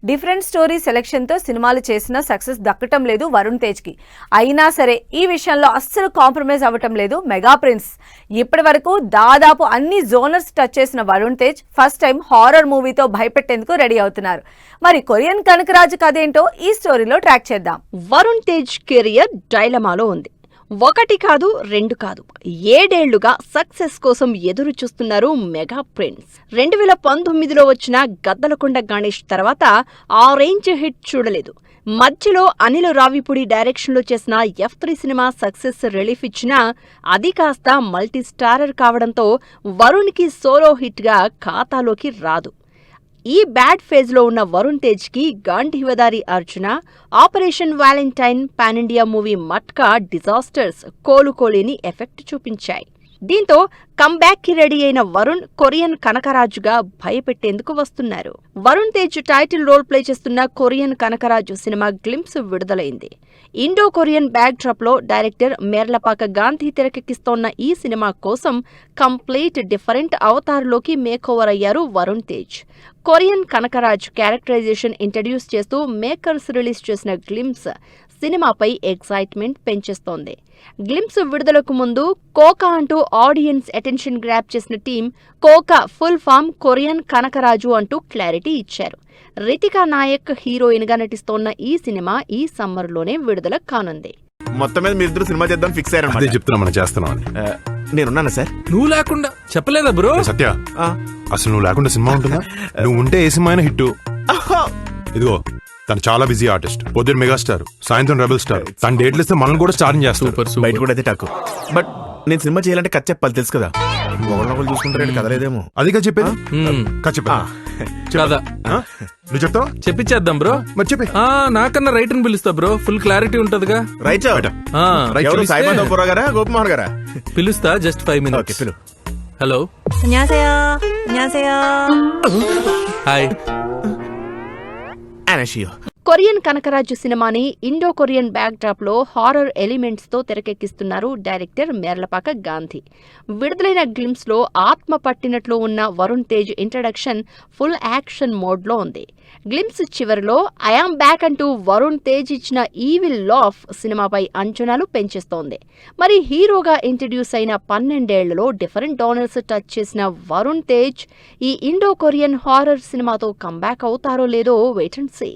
Different story సెలెక్షన్తో సినిమాలు చేసినా success దక్కటం లేదు వరుణ్ తేజ్కి. అయినా సరే ఈ విషయంలో అస్సలు కాంప్రమైజ్ అవ్వటం లేదు మెగా ప్రిన్స్. ఇప్పటి వరకు దాదాపు అన్ని జోనర్స్ టచ్ చేసిన Varun Tej first time horror మూవీతో భయపెట్టేందుకు రెడీ అవుతున్నారు. మరి కొరియన్ కనకరాజు కథ ఏంటో ఈ స్టోరీలో ట్రాక్ చేద్దాం. వరుణ్ తేజ్ కెరియర్ డైలమాలో ఉంది. ఒకటి కాదు, రెండు కాదు, 7 ఏళ్లుగా సక్సెస్ కోసం ఎదురు చూస్తున్నారు మెగా ప్రిన్స్. 2019లో వచ్చిన గద్దలకొండ గణేష్ తర్వాత ఆ రేంజ్ హిట్ చూడలేదు. మధ్యలో అనిల్ రావిపూడి డైరెక్షన్లో చేసిన F3 సినిమా సక్సెస్ రిలీఫ్ ఇచ్చినా అది కాస్త మల్టీ స్టారర్ కావడంతో వరుణ్కి సోలో హిట్గా ఖాతాలోకి రాదు. ఈ బ్యాడ్ ఫేజ్లో ఉన్న వరుణ్ తేజ్కి Gandeevadhari Arjuna, operation valentine, pan India movie Matka disasters కోలుకోలేని ఎఫెక్ట్ చూపించాయి. దీంతో కంబ్యాక్కి రెడీ అయిన వరుణ్ కొరియన్ కనకరాజుగా భయపెట్టేందుకు వస్తున్నారు. Varun Tej title role play చేస్తున్న కొరియన్ కనకరాజు సినిమా గ్లింప్స్ విడుదలైంది. ఇండో కొరియన్ బ్యాక్ డ్రాప్ లో డైరెక్టర్ మేర్లపాక గాంధీ తెరకెక్కిస్తోన్న ఈ సినిమా కోసం కంప్లీట్ డిఫరెంట్ అవతార్లోకి మేకోవర్ అయ్యారు Varun Tej. Korean Kanakaraj characterisation introduce చేస్తూ మేకర్స్ రిలీజ్ చేసిన గ్లింప్స్ సినిమాపై ఎక్సైట్మెంట్ పెంచేస్తోంది. గ్లింప్స్ విడుదలకు ముందు కోకా అంటూ ఆడియన్స్ అటెన్షన్ గ్రాప్ చేసిన team Koka full form Korean Kanakaraju అంటూ క్లారిటీ ఇచ్చారు. రితికా నాయక్ హీరోయిన్ గా నటిస్తోన్న ఈ సినిమా ఈ సమ్మర్ లోనే విడుదల కానుంది. మొత్తం మీద మీరిద్దరు సినిమా చేద్దాం ఫిక్స్ అయ్యారు. అదే చెప్తున్నా మనం చేస్తున్నాం అని. నేనున్నాను సార్. నువ్వు లేకుండా చెప్పలేదా బ్రో? సత్య, అసలు నువ్వు లేకుండా సినిమా ఉంటుందా? నువ్వు ఉంటే ఏ సినిమా అయినా హిట్. ఇదిగో తను చాలా బిజీ ఆర్టిస్ట్. పొద్దున్న మెగాస్టార్, సాయంత్రం రెబల్ స్టార్. తన డేట్లు ఇస్తే మనం కూడా స్టార్ట్ చేస్తాం. బయట కూడా అయితే టాకు. బట్ నేను సినిమా చేయాలంటే కథ చెప్పాలి, తెలుసు కదా. ఒకళ్ళు చూసుకుంటారంటే కదలేదేమో. అదిగా చెప్పేది. చెప్పా కదా నువ్వు చెప్తావా? చెప్పిచ్చేద్దాం బ్రో. మరి చెప్పి. నాకన్నా రైటర్ పిలుస్తా బ్రో, ఫుల్ క్లారిటీ ఉంటదిగా. రైట్ సాయిబాబా పురా గారా, గోపమోహన్ గారా? పిలుస్తా, జస్ట్ 5 minutes. ఓకే పిలు. Hello, hi. కొరియన్ కనకరాజు సినిమాని ఇండో కొరియన్ బ్యాక్ డ్రాప్ లో హారర్ ఎలిమెంట్స్ తో తెరకెక్కిస్తున్నారు డైరెక్టర్ మేర్లపాక గాంధీ. విడుదలైన గ్లిమ్స్ లో ఆత్మ పట్టినట్లు ఉన్న Varun Tej introduction full action mode లో ఉంది. గ్లిమ్స్ చివరిలో ఐఆమ్ బ్యాక్ అంటూ వరుణ్ తేజ్ ఇచ్చిన ఈవిల్ లాఫ్ సినిమాపై అంచనాలు పెంచేస్తోంది. మరి హీరోగా ఇంట్రడ్యూస్ అయిన 12 ఏళ్లలో డిఫరెంట్ డోనర్స్ టచ్ చేసిన వరుణ్ తేజ్ ఈ ఇండో కొరియన్ హారర్ సినిమాతో కంబ్యాక్ అవుతారో లేదో వెయిట్ అండ్ సీ.